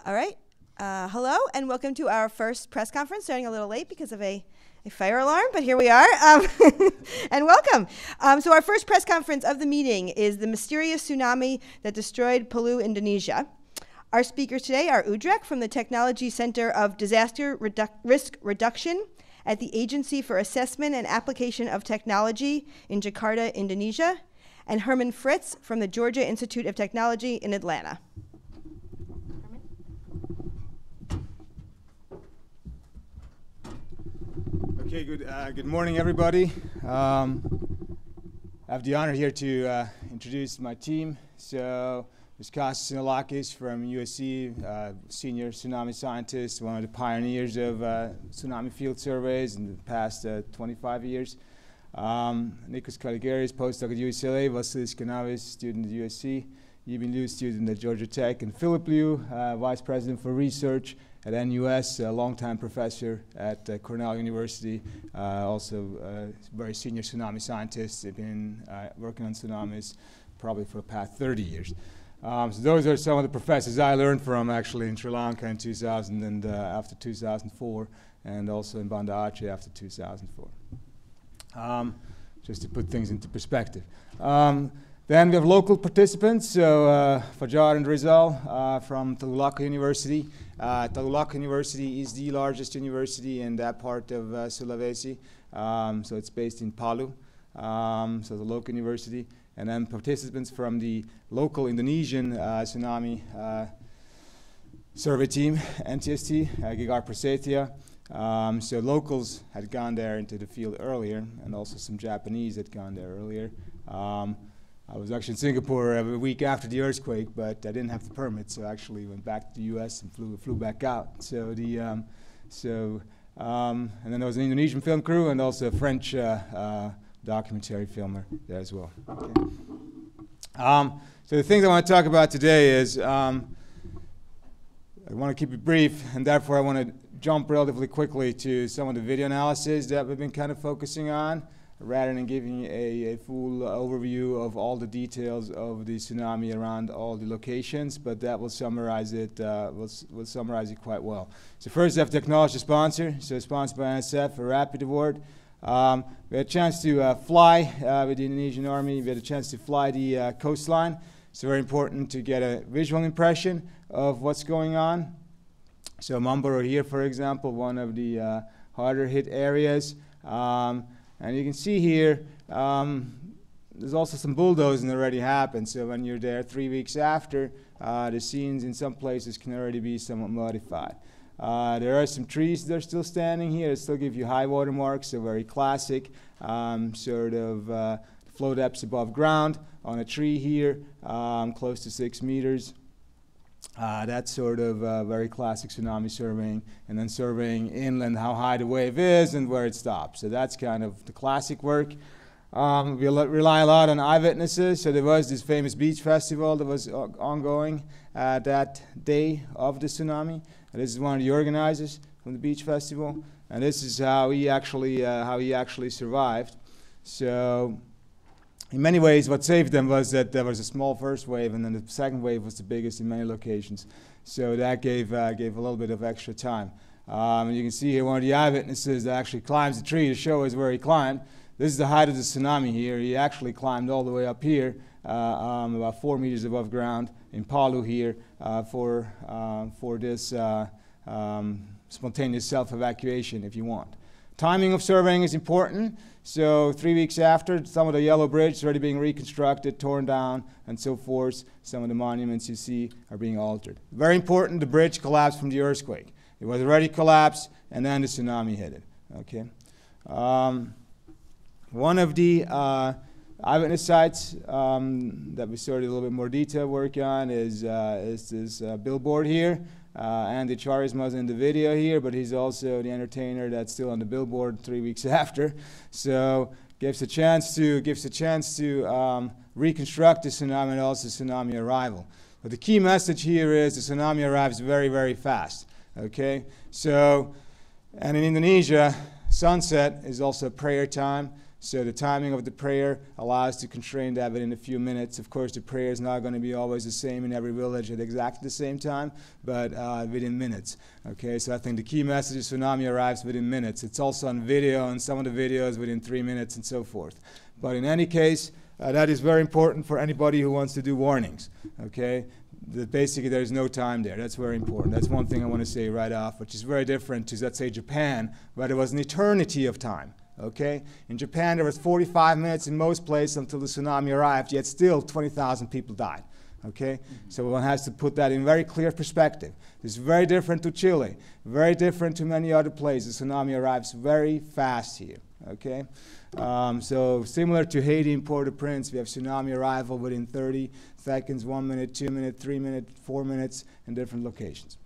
All right. Hello, and welcome to our first press conference, starting a little late because of a fire alarm, but here we are, and welcome. So our first press conference of the meeting is the mysterious tsunami that destroyed Pulu, Indonesia. Our speakers today are Udrekh from the Technology Center of Disaster Risk Reduction at the Agency for Assessment and Application of Technology in Jakarta, Indonesia, and Hermann Fritz from the Georgia Institute of Technology in Atlanta. Okay, good morning, everybody. I have the honor here to introduce my team. So, there's Kostas Sinolakis from U.S.A, senior tsunami scientist, one of the pioneers of tsunami field surveys in the past 25 years. Nikos Kaligeris, postdoc at U.S.A, Vasilis Kanavis, student at U.S.A, Yibin Liu, student at Georgia Tech, and Philip Liu, vice president for research at NUS, a longtime professor at Cornell University, also a very senior tsunami scientist. They've been working on tsunamis probably for the past 30 years. So those are some of the professors I learned from actually in Sri Lanka in 2000 and after 2004, and also in Banda Aceh after 2004. Just to put things into perspective. Then we have local participants, so Fajar and Rizal from Tagulaka University. Tagulaka University is the largest university in that part of Sulawesi, so it's based in Palu, so the local university. And then participants from the local Indonesian tsunami survey team, NTST, Gigar Prasetya. So locals had gone there into the field earlier, and also some Japanese had gone there earlier. I was actually in Singapore a week after the earthquake, but I didn't have the permit, so I actually went back to the U.S. and flew back out. So and then there was an Indonesian film crew and also a French documentary filmer there as well. Okay. So the things I want to talk about today is I want to keep it brief, and therefore I want to jump relatively quickly to some of the video analysis that we've been kind of focusing on, rather than giving a full overview of all the details of the tsunami around all the locations, but that will summarize it. Will summarize it quite well. So first, we have technology sponsor. So sponsored by NSF, a Rapid Award. We had a chance to fly with the Indonesian Army. We had a chance to fly the coastline. It's very important to get a visual impression of what's going on. So Mamboro here, for example, one of the harder hit areas. And you can see here, there's also some bulldozing already happened. So when you're there 3 weeks after, the scenes in some places can already be somewhat modified. There are some trees that are still standing here. It still give you high water marks, so very classic sort of flow depths above ground on a tree here, close to 6 meters. That's sort of very classic tsunami surveying, and then surveying inland how high the wave is and where it stops. So that's kind of the classic work. We rely a lot on eyewitnesses. So there was this famous beach festival that was ongoing that day of the tsunami. And this is one of the organizers from the beach festival, and this is how he actually survived. So in many ways, what saved them was that there was a small first wave, and then the second wave was the biggest in many locations. So that gave a little bit of extra time. And you can see here one of the eyewitnesses that actually climbs the tree to show us where he climbed. This is the height of the tsunami here. He actually climbed all the way up here, about 4 meters above ground in Palu here for this spontaneous self-evacuation, if you want. Timing of surveying is important. So 3 weeks after, some of the yellow bridge is already being reconstructed, torn down, and so forth. Some of the monuments you see are being altered. Very important, the bridge collapsed from the earthquake. It was already collapsed, and then the tsunami hit it. Okay. One of the eyewitness sites that we started a little bit more detailed work on is this billboard here. Andy Charisma is in the video here, but he's also the entertainer that's still on the billboard 3 weeks after. So gives a chance to reconstruct the tsunami and also tsunami arrival. But the key message here is the tsunami arrives very, very fast. Okay, so and in Indonesia, sunset is also prayer time. So the timing of the prayer allows to constrain that within a few minutes. Of course, the prayer is not going to be always the same in every village at exactly the same time, but within minutes. Okay, so I think the key message is tsunami arrives within minutes. It's also on video, and some of the videos within 3 minutes and so forth. But in any case, that is very important for anybody who wants to do warnings. Okay, basically there's no time there. That's very important. That's one thing I want to say right off, which is very different to, let's say, Japan, where there was an eternity of time. Okay, in Japan there was 45 minutes in most places until the tsunami arrived, yet still 20,000 people died. Okay, so one has to put that in very clear perspective. It's very different to Chile, very different to many other places. The tsunami arrives very fast here. Okay, so similar to Haiti and Port-au-Prince, we have tsunami arrival within 30 seconds, 1 minute, 2 minutes, 3 minutes, 4 minutes in different locations.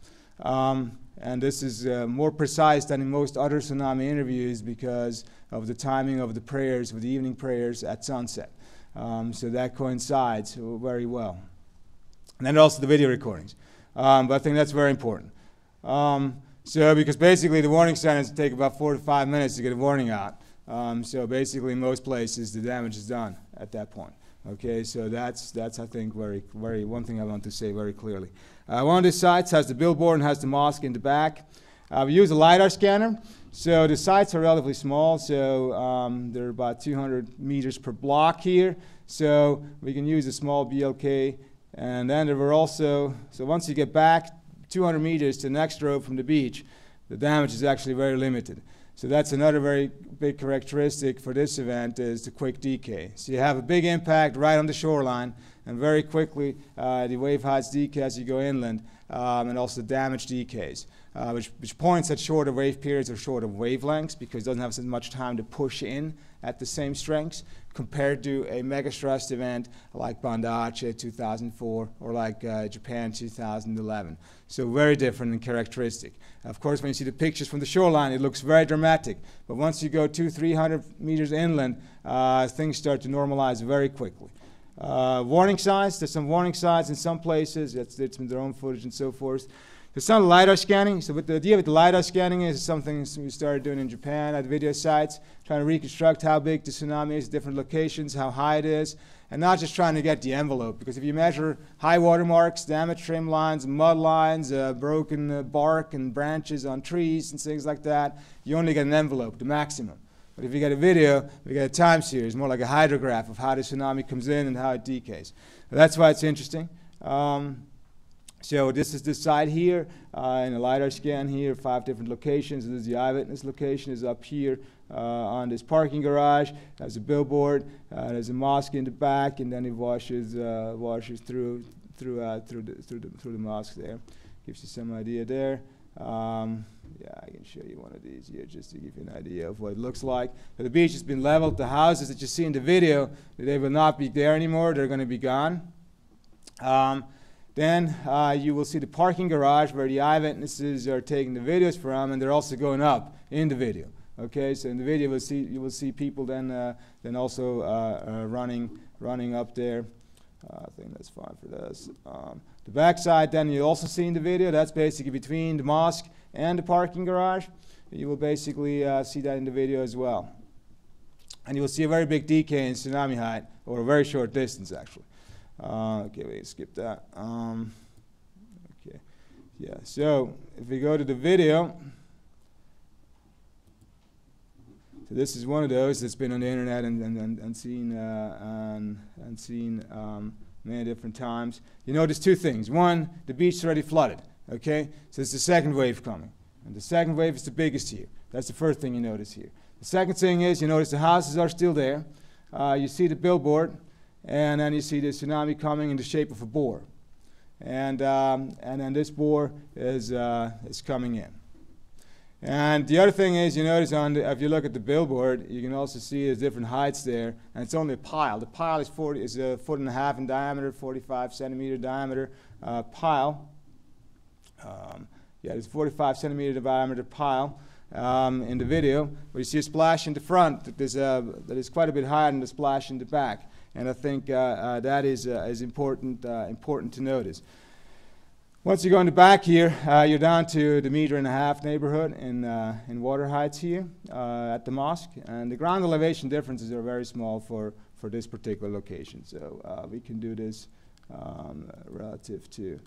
And this is more precise than in most other tsunami interviews because of the timing of the prayers, with the evening prayers at sunset. So that coincides very well. And then also the video recordings. But I think that's very important. So because basically the warning signs take about 4 to 5 minutes to get a warning out. So basically in most places the damage is done at that point. Okay, so that's I think one thing I want to say very clearly. One of the sites has the billboard and has the mosque in the back. We use a LiDAR scanner. So the sites are relatively small, so they're about 200 meters per block here. So we can use a small BLK. And then there were also, so once you get back 200 meters to the next road from the beach, the damage is actually very limited. So that's another very big characteristic for this event is the quick decay. So you have a big impact right on the shoreline, and very quickly the wave heights decay as you go inland, and also damage decays, which points at shorter wave periods or shorter wavelengths because it doesn't have as much time to push in at the same strengths compared to a mega stressed event like Banda Aceh 2004 or like Japan 2011. So very different in characteristic. Of course, when you see the pictures from the shoreline, it looks very dramatic. But once you go 200-300 meters inland, things start to normalize very quickly. Warning signs, there's some warning signs in some places. It's their own footage and so forth. There's some LiDAR scanning. So the idea with the LiDAR scanning is something we started doing in Japan at video sites, trying to reconstruct how big the tsunami is, different locations, how high it is, and not just trying to get the envelope. Because if you measure high water marks, damaged trim lines, mud lines, broken bark and branches on trees and things like that, you only get an envelope, the maximum. But if you get a video, we get a time series, more like a hydrograph of how the tsunami comes in and how it decays. That's why it's interesting. So this is the site here, in a LiDAR scan here, 5 different locations. This is the eyewitness location is up here on this parking garage. There's a billboard, there's a mosque in the back, and then it washes through the mosque there. Gives you some idea there. Yeah, I can show you one of these here just to give you an idea of what it looks like. So the beach has been leveled. The houses that you see in the video, they will not be there anymore. They're going to be gone. Then you will see the parking garage where the eyewitnesses are taking the videos from, and they're also going up in the video. Okay, so in the video you will see people then also running up there. I think that's fine for this. The backside then you'll also see in the video, that's basically between the mosque and the parking garage. You will basically see that in the video as well. And you will see a very big decay in tsunami height, or a very short distance actually. Okay, we can skip that. Okay, yeah, so if we go to the video, so this is one of those that's been on the internet and seen many different times. You notice 2 things. One, the beach is already flooded. Okay, so it's the second wave coming, and the second wave is the biggest here. That's the first thing you notice here. The second thing is you notice the houses are still there. You see the billboard, and then you see the tsunami coming in the shape of a boar, and then this boar is coming in. And the other thing is, you notice if you look at the billboard, you can also see there's different heights there, and it's only a pile. The pile is a foot and a half in diameter, 45 centimeter diameter pile. Yeah, there's a 45 centimeter diameter pile in the video, where you see a splash in the front that is quite a bit higher than the splash in the back. And I think that is important to notice. Once you go in the back here, you're down to the 1.5 meter neighborhood in water heights here at the mosque. And the ground elevation differences are very small for this particular location. So we can do this relative to.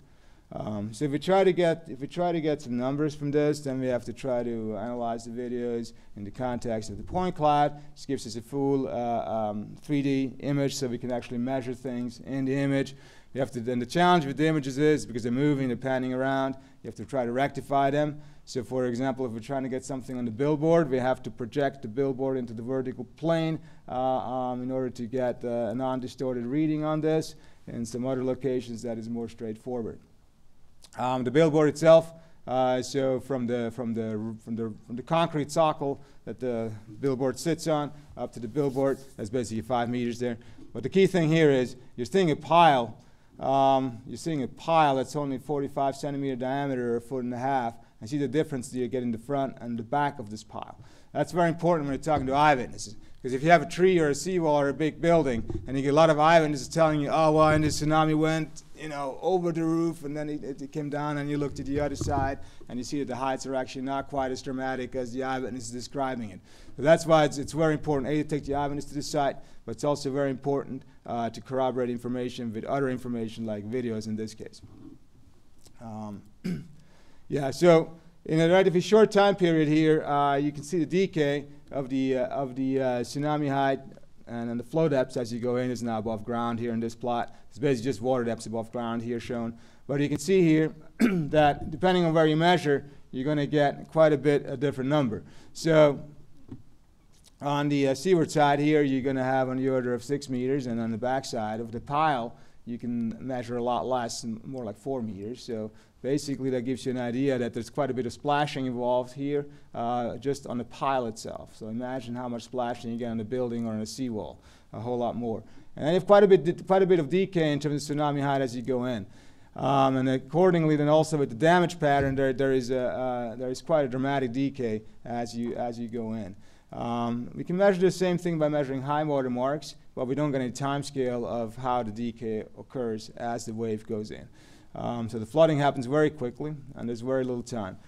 So if we try to get some numbers from this, then we have to try to analyze the videos in the context of the point cloud. This gives us a full 3D image, so we can actually measure things in the image. You have to, then the challenge with the images is, because they're moving, they're panning around, you have to try to rectify them. So for example, if we're trying to get something on the billboard, we have to project the billboard into the vertical plane in order to get a non-distorted reading on this. In some other locations, that is more straightforward. The billboard itself, so from the concrete socle that the billboard sits on up to the billboard, that's basically 5 meters there. But the key thing here is you're seeing a pile. You're seeing a pile that's only 45 centimeter diameter or 1.5 feet, and see the difference that you get in the front and the back of this pile. That's very important when you're talking to eyewitnesses, because if you have a tree or a seawall or a big building, and you get a lot of eyewitnesses telling you, oh, well, and the tsunami went, over the roof, and then it came down, and you look to the other side, and you see that the heights are actually not quite as dramatic as the eyewitness is describing it. So that's why it's very important, A, to take the eyewitness to the site, but it's also very important to corroborate information with other information like videos in this case. Yeah, so in a relatively short time period here, you can see the decay of the tsunami height, and then the flow depths as you go in is now above ground here in this plot. It's basically just water depths above ground here shown. But you can see here that depending on where you measure, you're going to get quite a bit a different number. So on the seaward side here, you're going to have on the order of 6 meters, and on the back side of the pile, you can measure a lot less, more like 4 meters. So basically, that gives you an idea that there's quite a bit of splashing involved here just on the pile itself. So imagine how much splashing you get on the building or on a seawall, a whole lot more. And then you have quite a bit of decay in terms of tsunami height as you go in. And accordingly, then also with the damage pattern, there is quite a dramatic decay as you go in. We can measure the same thing by measuring high water marks, but we don't get any time scale of how the decay occurs as the wave goes in. So the flooding happens very quickly, and there's very little time.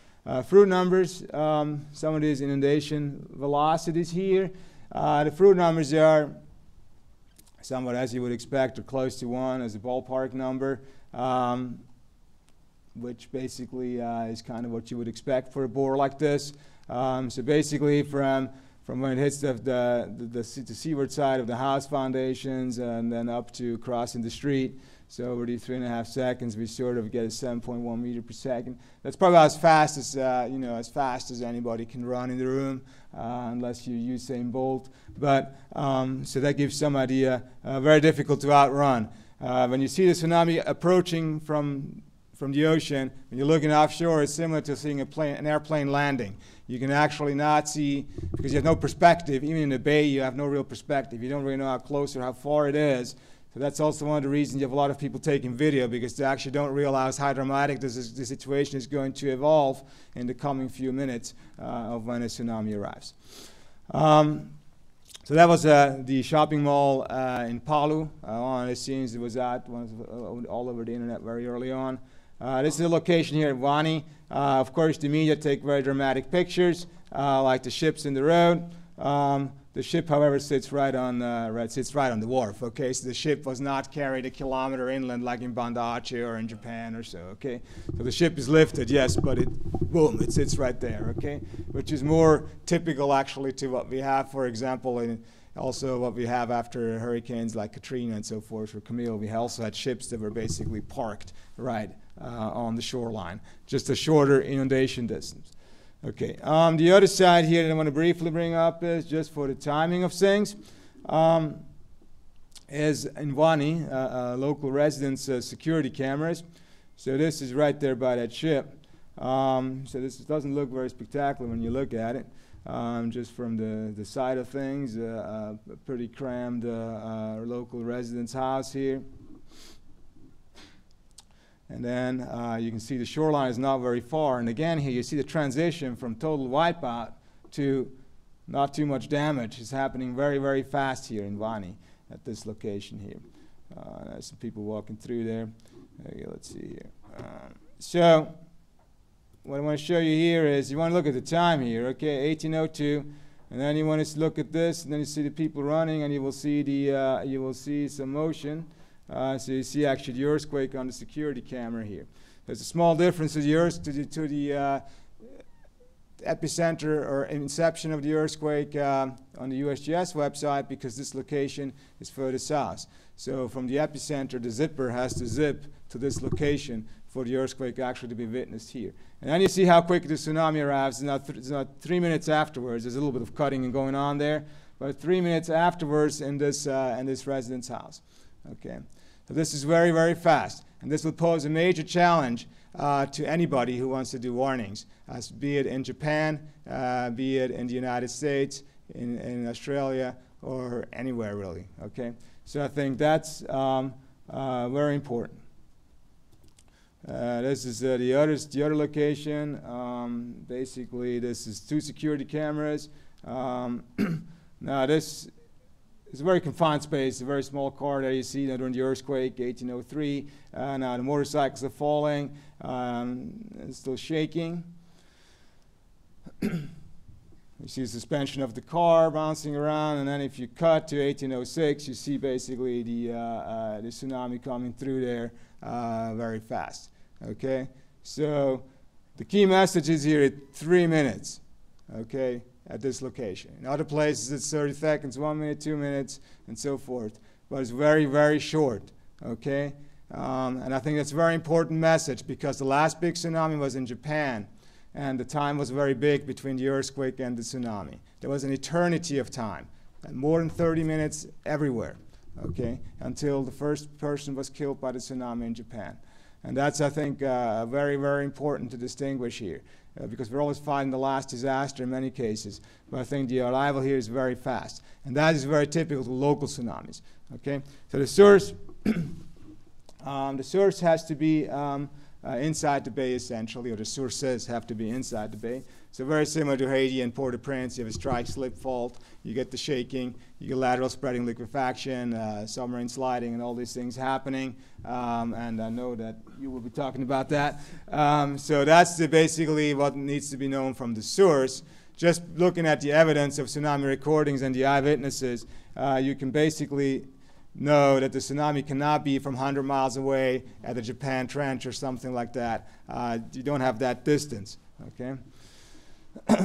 Fruit numbers, some of these inundation velocities here. The fruit numbers are somewhat as you would expect, or close to 1 as a ballpark number, which basically is kind of what you would expect for a bore like this. So basically from when it hits the seaward side of the house foundations and then up to crossing the street, so over the 3.5 seconds, we sort of get a 7.1 meter per second. That's probably as fast as anybody can run in the room, unless you use Usain Bolt. But so that gives some idea. Very difficult to outrun. When you see the tsunami approaching from the ocean, when you're looking offshore, it's similar to seeing an airplane landing. You can actually not see, because you have no perspective. Even in the bay, you have no real perspective. You don't really know how close or how far it is. So that's also one of the reasons you have a lot of people taking video, because they actually don't realize how dramatic the situation is going to evolve in the coming few minutes of when a tsunami arrives. So that was the shopping mall in Palu. One of the scenes it was at, all over the internet very early on. This is the location here at Wani. Of course, the media take very dramatic pictures, like the ships in the road. The ship, however, sits right on the wharf. Okay, so the ship was not carried a kilometer inland like in Banda Aceh or in Japan or so. Okay, so the ship is lifted, yes, but it sits right there. Okay, which is more typical actually to what we have, for example, in also what we have after hurricanes like Katrina and so forth, or Camille. We also had ships that were basically parked right on the shoreline, just a shorter inundation distance. Okay, the other side here that I want to briefly bring up is, just for the timing of things, is in Wani, local residents' security cameras. So this is right there by that ship. So this doesn't look very spectacular when you look at it. Just from the side of things, a pretty crammed local resident's house here. And then you can see the shoreline is not very far. And again, here you see the transition from total wipeout to not too much damage. It's happening very, very fast here in Wani at this location here. There's some people walking through there. Okay, let's see here. So what I want to show you here is you want to look at the time here, okay, 1802, and then you want to look at this, and then you see the people running, and you will see some motion. So you see actually the earthquake on the security camera here. There's a small difference to the epicenter or inception of the earthquake on the USGS website, because this location is further south. So from the epicenter, the zipper has to zip to this location for the earthquake actually to be witnessed here. And then you see how quick the tsunami arrives. It's not 3 minutes afterwards. There's a little bit of cutting and going on there, but 3 minutes afterwards in this resident's house. Okay, so this is very, very fast, and this will pose a major challenge to anybody who wants to do warnings, be it in Japan, be it in the United States, in Australia, or anywhere really. Okay, so I think that's very important. This is the other location. Basically, this is 2 security cameras. Now this is a very confined space, a very small car there you see that during the earthquake, 1803. Now the motorcycles are falling, it's still shaking. You see the suspension of the car bouncing around, and then if you cut to 1806, you see basically the tsunami coming through there very fast. Okay, so the key message is here at 3 minutes, okay, at this location. In other places it's 30 seconds, 1 minute, 2 minutes, and so forth, but it's very, very short, okay? And I think that's a very important message, because the last big tsunami was in Japan, and the time was very big between the earthquake and the tsunami. There was an eternity of time, and more than 30 minutes everywhere, okay, until the first person was killed by the tsunami in Japan. And that's, I think, very, very important to distinguish here, because we're always fighting the last disaster in many cases. But I think the arrival here is very fast. And that is very typical to local tsunamis. Okay? So the source has to be inside the bay, essentially, or the sources have to be inside the bay. So very similar to Haiti and Port-au-Prince, you have a strike-slip fault, you get the shaking, you get lateral spreading liquefaction, submarine sliding, and all these things happening. And I know that you will be talking about that. So that's basically what needs to be known from the source. Just looking at the evidence of tsunami recordings and the eyewitnesses, you can basically know that the tsunami cannot be from 100 miles away at the Japan Trench or something like that. You don't have that distance. Okay.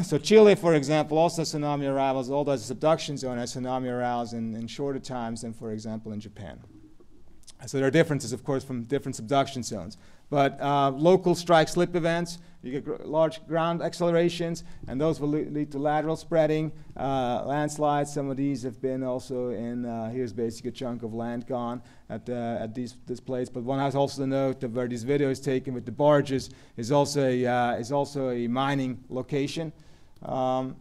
So Chile, for example, also tsunami arrivals, although the subduction zone has tsunami arrivals in shorter times than, for example, in Japan. So there are differences, of course, from different subduction zones. But local strike-slip events, you get large ground accelerations, and those will lead to lateral spreading, landslides. Some of these have been also in, here's basically a chunk of land gone at this place. But one has also to note that where this video is taken with the barges is also a mining location. You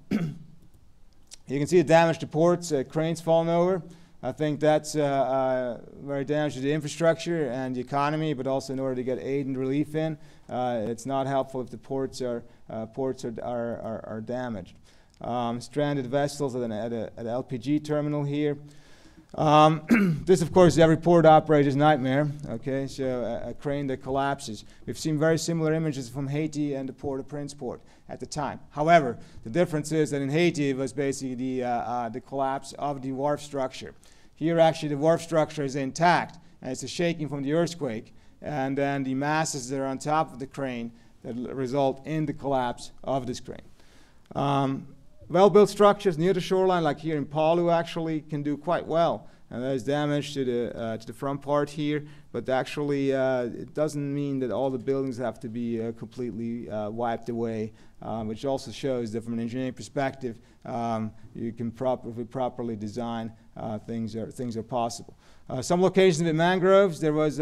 can see the damage to ports, cranes falling over. I think that's very damaging to the infrastructure and the economy, but also in order to get aid and relief in, it's not helpful if the ports are damaged. Stranded vessels at an LPG terminal here. This, of course, is every port operator's nightmare. Okay, so a crane that collapses. We've seen very similar images from Haiti and the Port-au-Prince port at the time. However, the difference is that in Haiti it was basically the collapse of the wharf structure. Here, actually, the wharf structure is intact, and it's a shaking from the earthquake, and then the masses that are on top of the crane that result in the collapse of this crane. Well-built structures near the shoreline, like here in Palu, actually can do quite well. And there's damage to the front part here, but actually it doesn't mean that all the buildings have to be completely wiped away, which also shows that from an engineering perspective, you can properly design things are possible. Some locations with mangroves, there was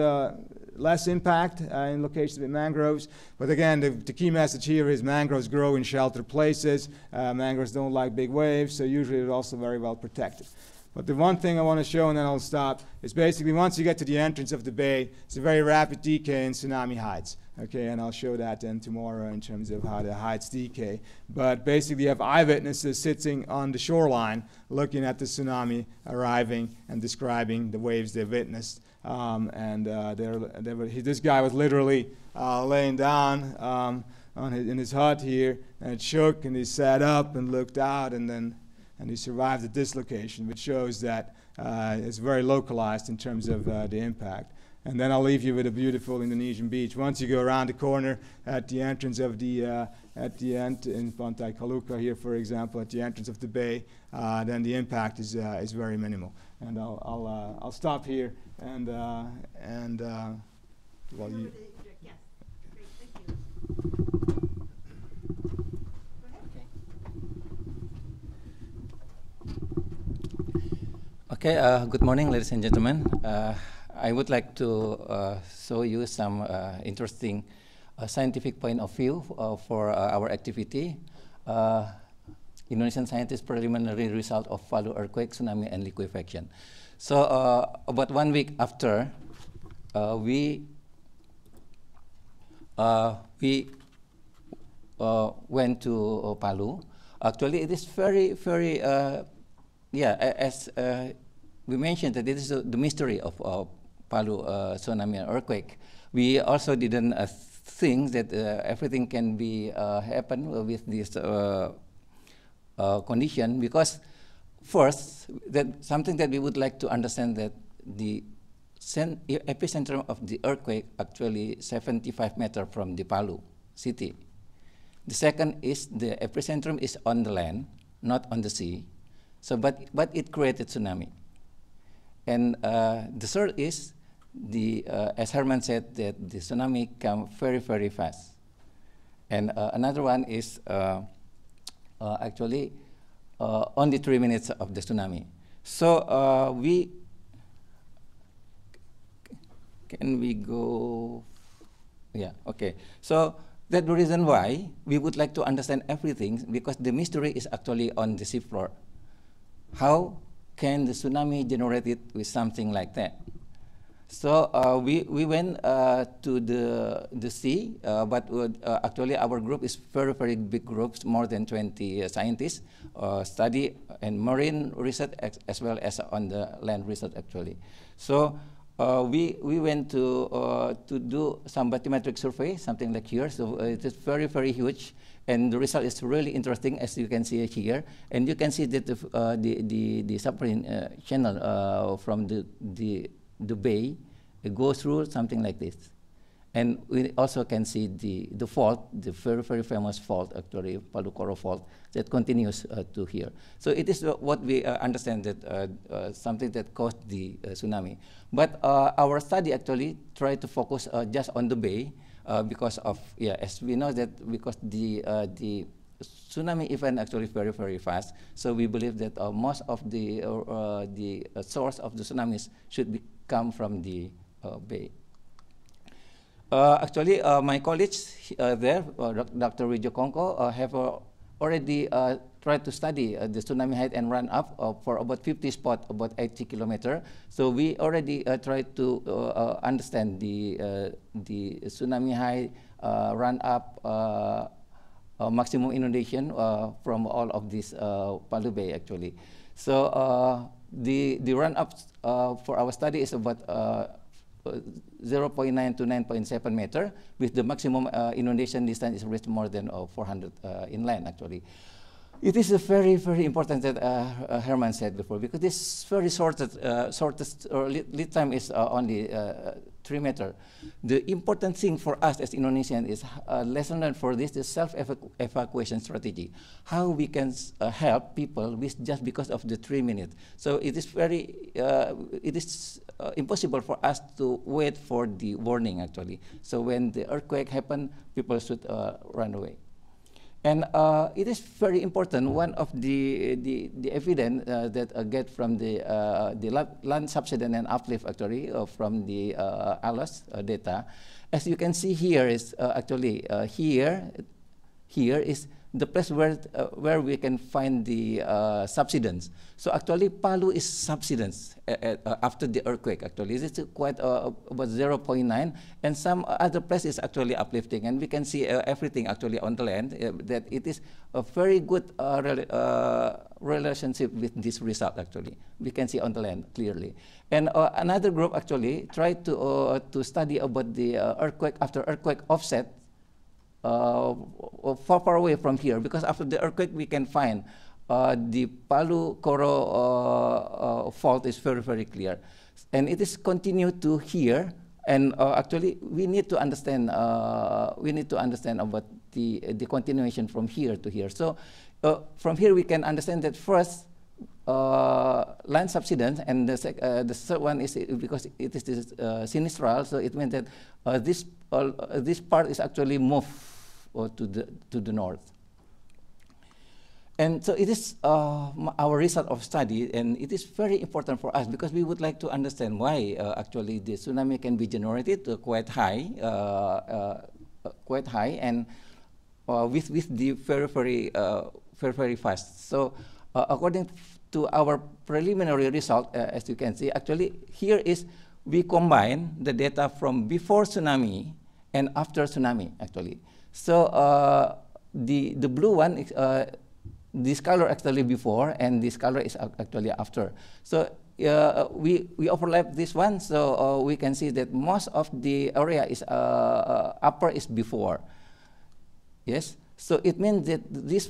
less impact in locations with mangroves. But again, the key message here is mangroves grow in sheltered places. Mangroves don't like big waves, so usually they're also very well protected. But the one thing I want to show, and then I'll stop, is basically once you get to the entrance of the bay, it's a very rapid decay in tsunami heights. Okay, and I'll show that then tomorrow in terms of how the heights decay. But basically you have eyewitnesses sitting on the shoreline looking at the tsunami arriving and describing the waves they've witnessed This guy was literally laying down in his hut here, and it shook, and he sat up and looked out, and he survived the dislocation, which shows that it's very localized in terms of the impact. And then I'll leave you with a beautiful Indonesian beach. Once you go around the corner at the entrance of at the end in Pantai Kaluka here, for example, at the entrance of the bay, then the impact is very minimal. And I'll stop here and well, you. Yes. Great. Thank you. Okay, good morning, ladies and gentlemen. I would like to show you some interesting scientific point of view for our activity. Indonesian scientists' preliminary result of Palu earthquake, tsunami, and liquefaction. So about 1 week after, we went to Palu. Actually, it is very, very, as we mentioned that it is the mystery of Palu tsunami and earthquake. We also didn't think that everything can be happen with this condition, because first, that something that we would like to understand, that the epicenter of the earthquake actually 75 meters from the Palu city. The second is the epicenter is on the land, not on the sea. So, but it created tsunami. And the third is as Hermann said, that the tsunami come very, very fast. And another one is actually only 3 minutes of the tsunami. So can we go? Yeah, okay. So that's the reason why we would like to understand everything, because the mystery is actually on the seafloor. How can the tsunami generate it with something like that? So we went to the sea, but actually our group is very, very big groups, more than 20 scientists, study and marine research as well as on the land research actually. So we went to do some bathymetric survey, something like here. So it is very, very huge, and the result is really interesting, as you can see here. And you can see that the submarine channel from the bay goes through something like this. And we also can see the fault, the very, very famous fault, actually, Palu Koro fault, that continues to here. So it is what we understand, that something that caused the tsunami. But our study actually tried to focus just on the bay because of, as we know that because the tsunami event actually very, very fast. So we believe that most of the source of the tsunamis should come from the bay. Actually, my colleagues there, Dr. Wijo Kongko, have already tried to study the tsunami height and run up for about 50 spots, about 80 kilometers. So we already tried to understand the tsunami height, run up, maximum inundation from all of this Palu Bay actually. So the run up for our study is about 0.9 to 9.7 meter, with the maximum inundation distance is reached more than 400 inland actually. It is a very, very important that Hermann said before, because this very shortest lead time is only 3 meters. The important thing for us as Indonesians is lesson learned for this is self-evacuation strategy. How we can help people with just because of the 3 minutes. So it is very, impossible for us to wait for the warning actually. So when the earthquake happens, people should run away. And it is very important. One of the evidence that I get from the land subsidence and uplift actually from the ALOS data, as you can see here is actually here is the place where we can find the subsidence. So actually, Palu is subsidence after the earthquake. Actually, it's quite about 0.9, and some other places actually uplifting, and we can see everything actually on the land. That it is a very good relationship with this result. Actually, we can see on the land clearly. And another group actually tried to study about the earthquake after earthquake offset. Far away from here, because after the earthquake we can find the Palu Koro fault is very, very clear, and it is continued to here. And actually, we need to understand about the continuation from here to here. So from here we can understand that first land subsidence, and the third one is because it is this sinistral. So it means that this part is actually moved to the north. And so it is our result of study, and it is very important for us because we would like to understand why actually the tsunami can be generated quite high, and with the very fast. So according to our preliminary result, as you can see, actually here is we combine the data from before tsunami and after tsunami actually. So the blue one, this color actually before, and this color is actually after. So we overlap this one, so we can see that most of the area is upper is before. Yes, so it means that this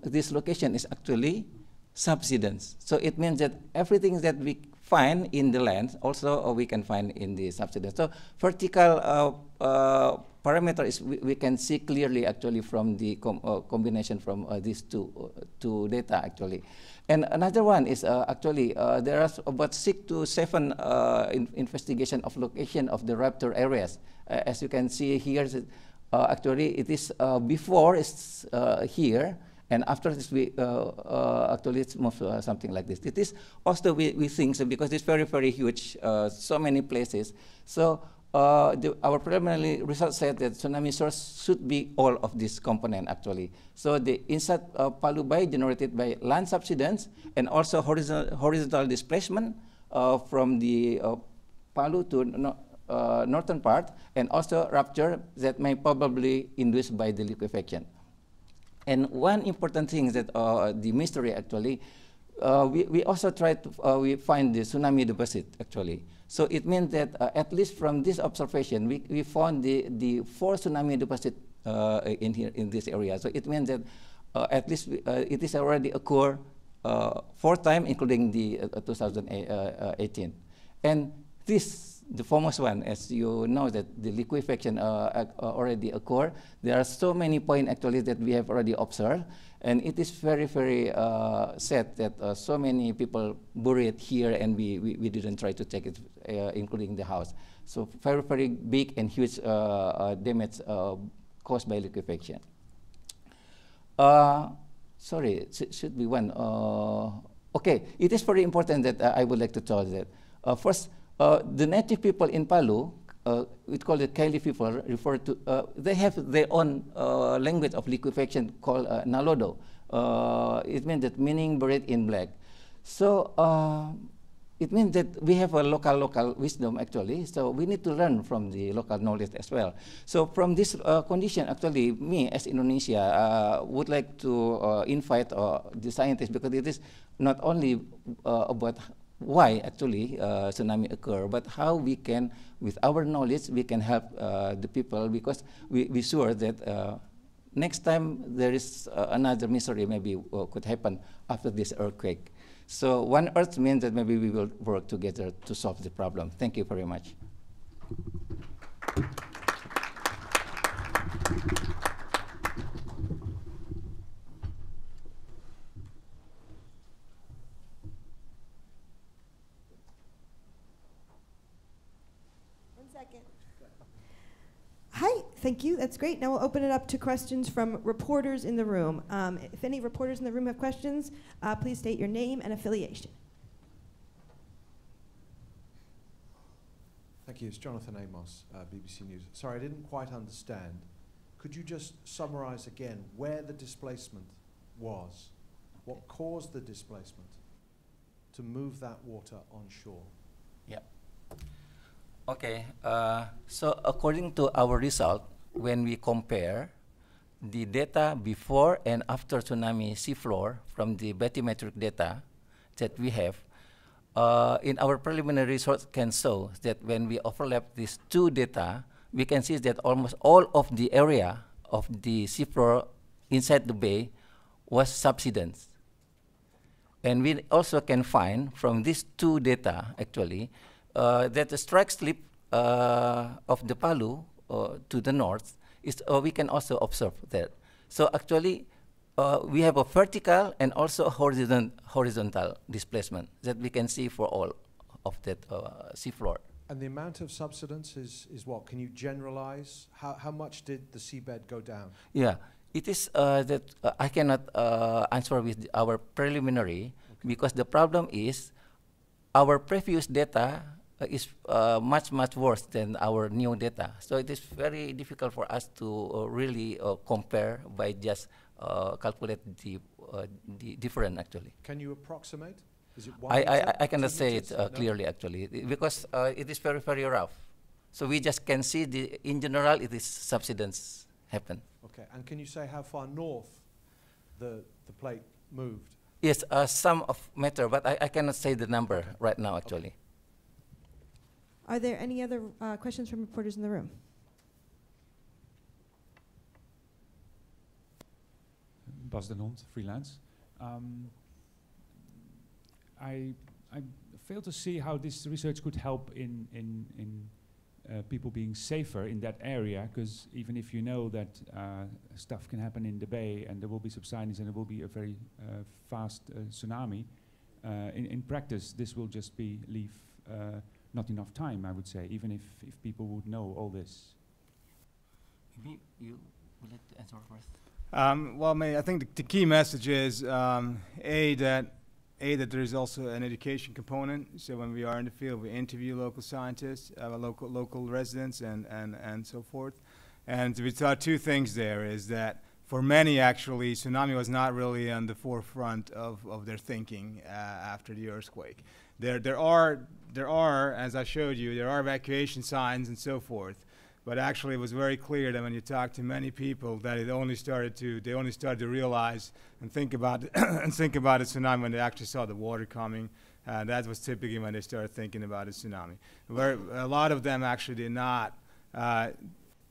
this location is actually subsidence. So it means that everything that we find in the land also we can find in the subsidence. So vertical parameter is we can see clearly actually from the combination from these two data actually. And another one is actually there are about 6 to 7 investigation of location of the rupture areas. As you can see here, actually it is before it's here, and after this we actually it's moved something like this. It is also we think so because it's very, very huge, so many places. So our preliminary result said that tsunami source should be all of this component actually. So the inside Palu Bay generated by land subsidence and also horizontal displacement from the Palu to northern part, and also rupture that may probably induced by the liquefaction. And one important thing is that the mystery actually, we also tried to we find the tsunami deposit actually. So it means that at least from this observation, we found the 4 tsunami deposit in here in this area. So it means that at least it is already occurred 4 times, including the 2018. And this, the foremost one, as you know, that the liquefaction already occurred. There are so many points actually that we have already observed, and it is very, very sad that so many people buried here, and we didn't try to take it, including the house. So very, very big and huge damage caused by liquefaction. Sorry, should be one. Okay, it is very important that I would like to tell that. First, the native people in Palu, we call it Kaili people, refer to, they have their own language of liquefaction called Nalodo. It means that meaning buried in black. So it means that we have a local wisdom actually, so we need to learn from the local knowledge as well. So from this condition, actually, me as Indonesia would like to invite the scientists, because it is not only about why actually tsunami occur, but how we can, with our knowledge, we can help the people, because we sure that next time there is another misery maybe could happen after this earthquake. So one Earth means that maybe we will work together to solve the problem. Thank you very much. Hi, thank you. That's great. Now we'll open it up to questions from reporters in the room. If any reporters in the room have questions, please state your name and affiliation. Thank you. It's Jonathan Amos, BBC News. Sorry, I didn't quite understand Could you just summarize again where the displacement was? What caused the displacement to move that water onshore? Yeah. Okay. So according to our result, when we compare the data before and after tsunami seafloor from the bathymetric data that we have, in our preliminary results can show that when we overlap these two data, we can see that almost all of the area of the seafloor inside the bay was subsidence. And we also can find from these two data, actually, that the strike slip of the Palu to the north is, we can also observe that. So actually, we have a vertical and also a horizontal displacement that we can see for all of that seafloor. And the amount of subsidence is what? Can you generalize? How much did the seabed go down? Yeah, it is that I cannot answer with our preliminary, because the problem is our previous data is much worse than our new data. So it is very difficult for us to really compare by just calculate the difference actually. Can you approximate? Is it I cannot say it clearly actually, because it is very rough. So we just can see in general it is subsidence happen. Okay, and can you say how far north the plate moved? Yes, some of matter, but I cannot say the number right now actually. Okay. Are there any other questions from reporters in the room? Bas den Hond, freelance. I fail to see how this research could help in people being safer in that area, because even if you know that stuff can happen in the bay and there will be subsidence and there will be a very fast tsunami, in practice this will just leave not enough time, I would say, even if people would know all this. Maybe you would like to answer first? Well, I think the key message is that there is also an education component. So when we are in the field, we interview local scientists, local residents, and so forth. And we saw two things there: is that for many, actually, tsunami was not really on the forefront of their thinking after the earthquake. There are, as I showed you, there are evacuation signs and so forth. But actually, it was very clear that when you talk to many people, that they only started to realize and think about the tsunami when they actually saw the water coming. That was typically when they started thinking about a tsunami. A lot of them actually did not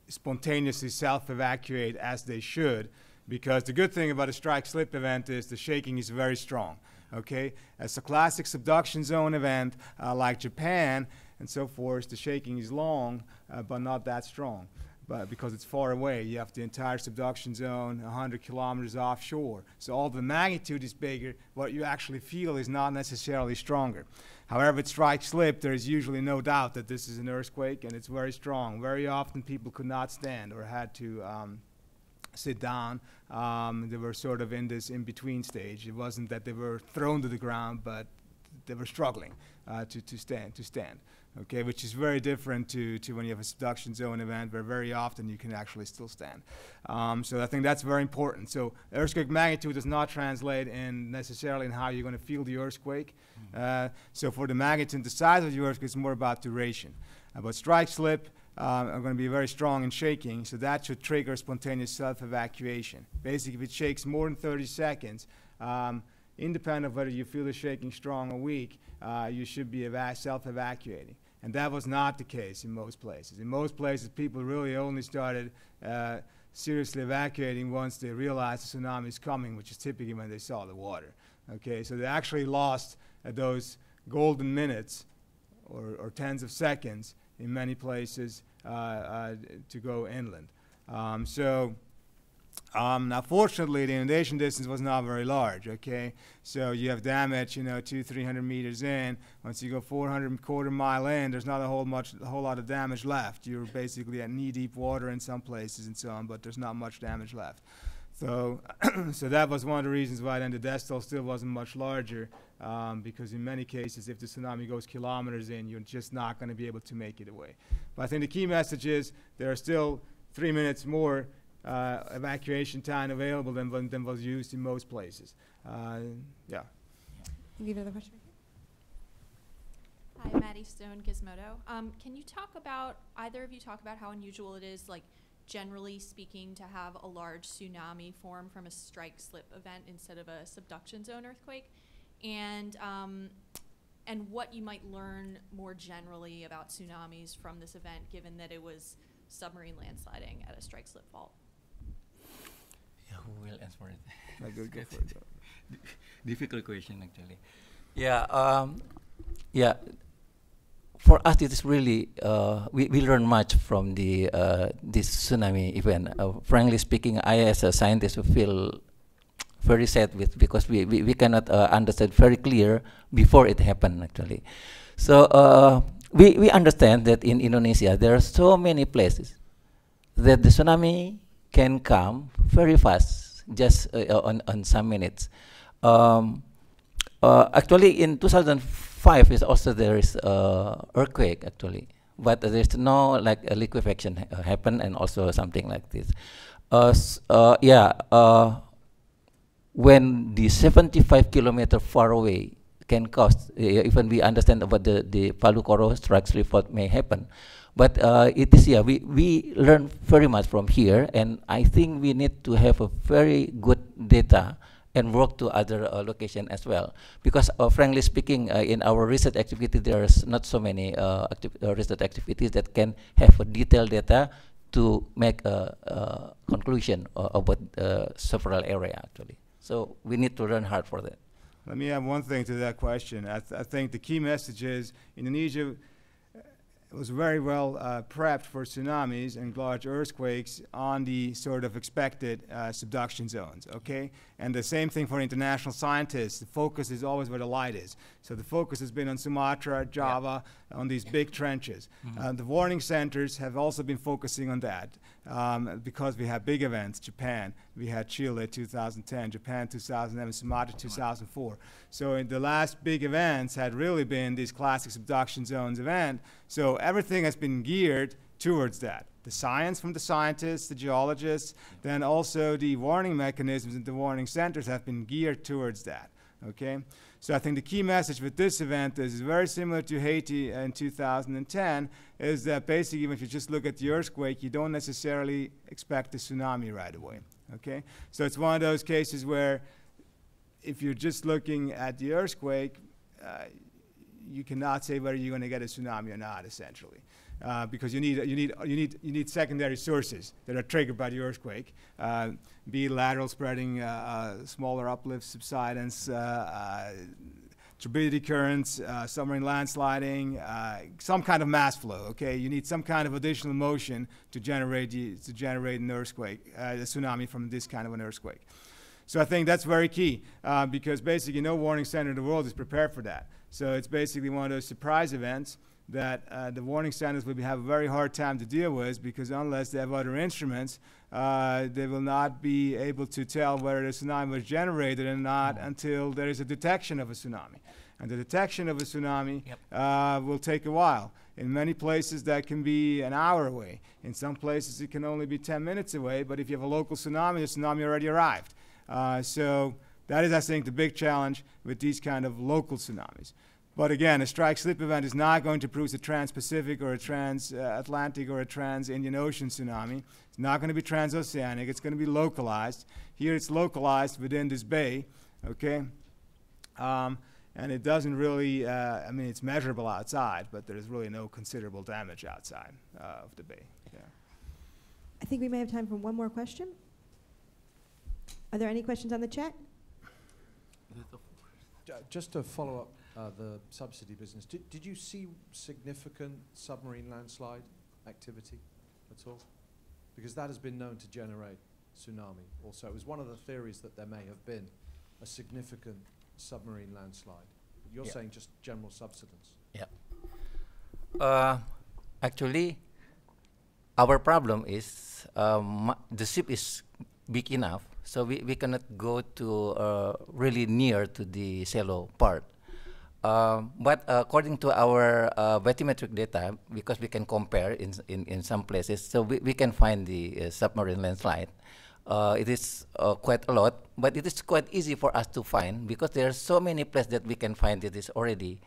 spontaneously self-evacuate as they should, because the good thing about a strike-slip event is the shaking is very strong. Okay, as a classic subduction zone event like Japan and so forth, the shaking is long, but not that strong. But because it's far away, you have the entire subduction zone 100 kilometers offshore. So all the magnitude is bigger. What you actually feel is not necessarily stronger. However, with strike-slip, there is usually no doubt that this is an earthquake, and it's very strong. Very often, people could not stand or had to sit down. They were sort of in this in-between stage. It wasn't that they were thrown to the ground, but they were struggling to stand. Okay, which is very different to when you have a subduction zone event, where very often you can actually still stand. So I think that's very important. So earthquake magnitude does not translate necessarily in how you're going to feel the earthquake. So for the magnitude, the size of the earthquake is more about duration. But strike-slip are going to be very strong in shaking, so that should trigger spontaneous self-evacuation. Basically, if it shakes more than 30 seconds, independent of whether you feel the shaking strong or weak, you should be self-evacuating. And that was not the case in most places. In most places, people really only started seriously evacuating once they realized the tsunami is coming, which is typically when they saw the water. Okay, so they actually lost those golden minutes or tens of seconds in many places to go inland. Now, fortunately, the inundation distance was not very large, okay? So you have damage, 200-300 meters in. Once you go 400 quarter mile in, there's not a whole lot of damage left. You're basically at knee-deep water in some places and so on, but there's not much damage left. So, so that was one of the reasons why then the decibel still wasn't much larger, because in many cases, if the tsunami goes kilometers in, you're just not going to be able to make it away. But I think the key message is there are still 3 minutes more evacuation time available than was used in most places. Yeah. You have another question? Hi, Maddie Stone, Gizmodo. Can you talk about, either of you talk about how unusual it is, like generally speaking, to have a large tsunami form from a strike slip event instead of a subduction zone earthquake? And what you might learn more generally about tsunamis from this event, given that it was submarine landsliding at a strike slip fault? Yeah, who will answer it? Go for it. Difficult question, actually. Yeah, yeah. For us, it is really we learn much from the this tsunami event. Frankly speaking, I as a scientist feel very sad with, because we cannot understand very clear before it happened, actually. So we understand that in Indonesia there are so many places that the tsunami can come very fast, just on some minutes. Actually, in 2005 is also there is earthquake, actually, but there's no like a liquefaction happen, and also something like this. When the 75 kilometer far away can cause, even we understand about the Palu Koro strike slip fault may happen, but it is, yeah, we learn very much from here, and I think we need to have a very good data and work to other location as well, because frankly speaking, in our research activity there's not so many research activities that can have a detailed data to make a conclusion about several area, actually. So we need to learn hard for that. Let me add one thing to that question. I think the key message is Indonesia was very well prepped for tsunamis and large earthquakes on the sort of expected subduction zones, okay? And the same thing for international scientists. The focus is always where the light is. So the focus has been on Sumatra, Java, on these big trenches. The warning centers have also been focusing on that because we have big events. Japan, we had Chile 2010, Japan 2011, Sumatra 2004. So in the last big events had really been these classic subduction zones event. So everything has been geared towards that. The science from the scientists, the geologists, then also the warning mechanisms and the warning centers have been geared towards that, okay? So I think the key message with this event is very similar to Haiti in 2010, is that basically if you just look at the earthquake, you don't necessarily expect a tsunami right away, okay? So it's one of those cases where if you're just looking at the earthquake, you cannot say whether you're going to get a tsunami or not, essentially. Because you need secondary sources that are triggered by the earthquake, be it lateral spreading, smaller uplifts, subsidence, turbidity currents, submarine landsliding, some kind of mass flow. Okay, you need some kind of additional motion to generate an earthquake, a tsunami from this kind of an earthquake. So I think that's very key because basically no warning center in the world is prepared for that. So it's basically one of those surprise events that the warning centers will have a very hard time to deal with, because unless they have other instruments, they will not be able to tell whether the tsunami was generated or not until there is a detection of a tsunami. And the detection of a tsunami will take a while. In many places that can be an hour away. In some places it can only be 10 minutes away, but if you have a local tsunami, the tsunami already arrived. So that is, I think, the big challenge with these kind of local tsunamis. But again, a strike slip event is not going to produce a trans-Pacific or a trans-Atlantic or a trans-Indian Ocean tsunami. It's not going to be transoceanic. It's going to be localized. Here it's localized within this bay, okay? And it doesn't really, I mean, it's measurable outside, but there's really no considerable damage outside of the bay. Yeah. I think we may have time for one more question. Are there any questions on the chat? Just to follow up the subsidy business, did you see significant submarine landslide activity at all? Because that has been known to generate tsunami also. It was one of the theories that there may have been a significant submarine landslide. You're saying just general subsidence. Yeah. Actually, our problem is the ship is big enough, so we cannot go to really near to the shallow part. But according to our bathymetric data, because we can compare in some places, so we can find the submarine landslide. It is quite a lot, but it is quite easy for us to find because there are so many places that we can find it is already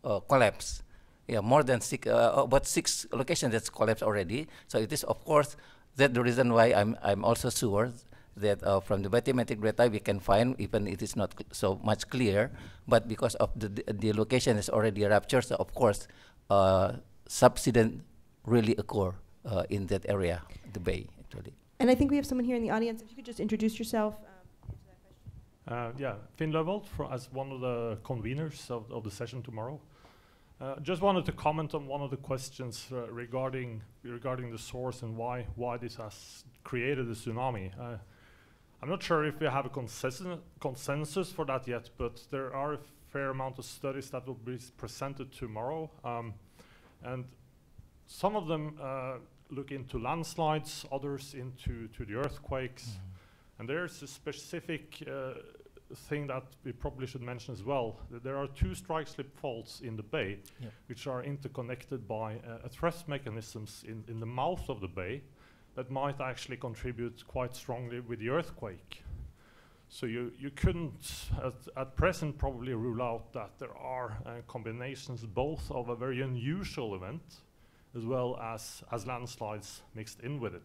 collapsed. Yeah, more than about 6 locations that's collapsed already. So it is, of course, that the reason why I'm also sure that from the bathymetric data we can find, even it is not so much clear, but because of the location is already ruptured, so of course, subsidence really occur in that area, the bay, actually. And I think we have someone here in the audience. If you could just introduce yourself. Answer that question. Yeah, Finn Løvold, as one of the conveners of the session tomorrow. Just wanted to comment on one of the questions regarding the source and why this has created a tsunami. I'm not sure if we have a consensus for that yet, but there are a fair amount of studies that will be presented tomorrow, and some of them look into landslides, others into the earthquakes, and there's a specific thing that we probably should mention as well. There are 2 strike slip faults in the bay, which are interconnected by thrust mechanisms in the mouth of the bay that might actually contribute quite strongly with the earthquake. So you couldn't at present probably rule out that there are combinations both of a very unusual event as well as landslides mixed in with it.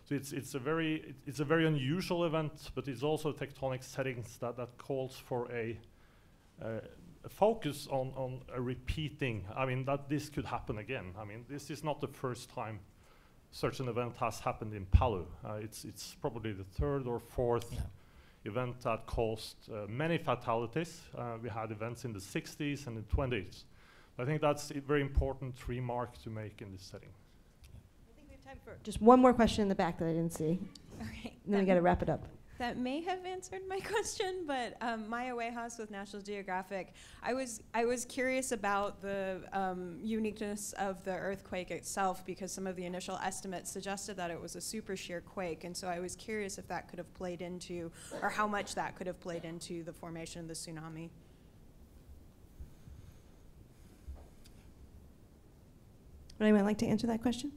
So it's a very unusual event, but it's also tectonic settings that calls for a focus on a repeating. I mean, that this could happen again. I mean, this is not the first time such an event has happened in Palu. It's probably the 3rd or 4th event that caused many fatalities. We had events in the 60s and the 20s. I think that's a very important remark to make in this setting. Time for just one more question in the back that I didn't see. Okay. And then we got to wrap it up. That may have answered my question, but Maya Wejas with National Geographic. I was curious about the uniqueness of the earthquake itself because some of the initial estimates suggested that it was a super shear quake, and so I was curious if that could have played into, or how much that could have played into the formation of the tsunami. Would anyone like to answer that question?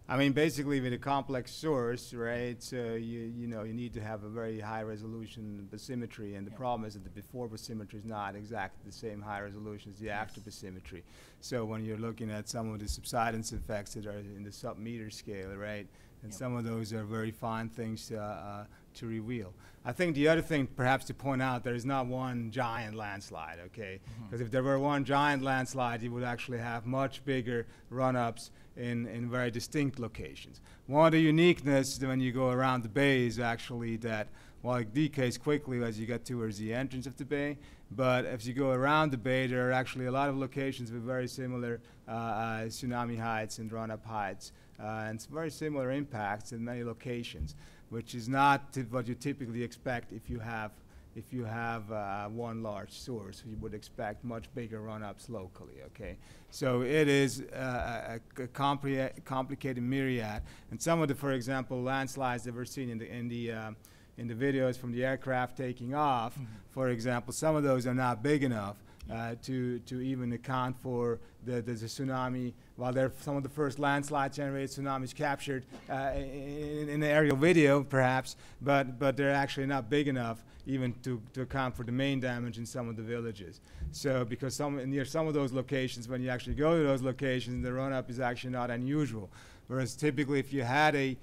I mean, basically, with a complex source, right? You need to have a very high resolution bathymetry, and the problem is that the before bathymetry is not exactly the same high resolution as the after bathymetry. So when you're looking at some of the subsidence effects that are in the sub-meter scale, right? And some of those are very fine things to reveal. I think the other thing, perhaps to point out, there is not one giant landslide, okay? Because if there were one giant landslide, you would actually have much bigger run-ups in very distinct locations. One of the uniqueness when you go around the bay is actually that while it decays quickly as you get towards the entrance of the bay, but as you go around the bay, there are actually a lot of locations with very similar tsunami heights and run-up heights, and some very similar impacts in many locations, which is not what you typically expect if you have one large source. You would expect much bigger run-ups locally, okay? So it is a complicated myriad. And some of the, for example, landslides that we're seeing in the videos from the aircraft taking off, for example, some of those are not big enough to even account for the tsunami. While they're some of the first landslide-generated tsunamis captured in the aerial video, perhaps, but they're actually not big enough even to account for the main damage in some of the villages. So because near some of those locations, when you actually go to those locations, the run-up is actually not unusual. Whereas typically if you had a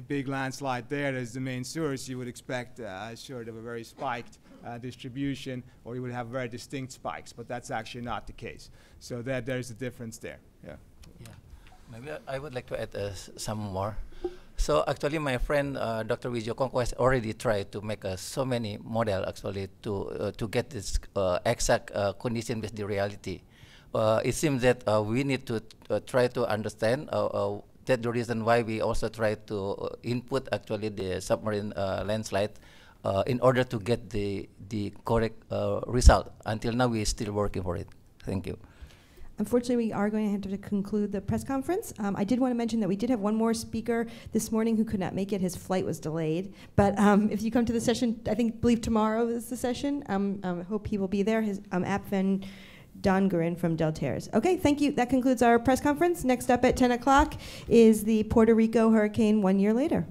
big landslide there as the main source, you would expect sort of a very spiked distribution, or you would have very distinct spikes, but that's actually not the case. So there's a difference there. Yeah. Maybe I would like to add some more. So actually, my friend Dr. Wijio Kongko has already tried to make so many models actually to get this exact condition with the reality. It seems that we need to try to understand that's the reason why we also try to input actually the submarine landslide in order to get the correct result. Until now, we're still working for it. Thank you. unfortunately, we are going to have to conclude the press conference. I did want to mention that we did have one more speaker this morning who could not make it. His flight was delayed. But if you come to the session, believe tomorrow is the session. I hope he will be there. His App Van Dongeren from Deltares. Okay, thank you. That concludes our press conference. Next up at 10 o'clock is the Puerto Rico hurricane 1 year later.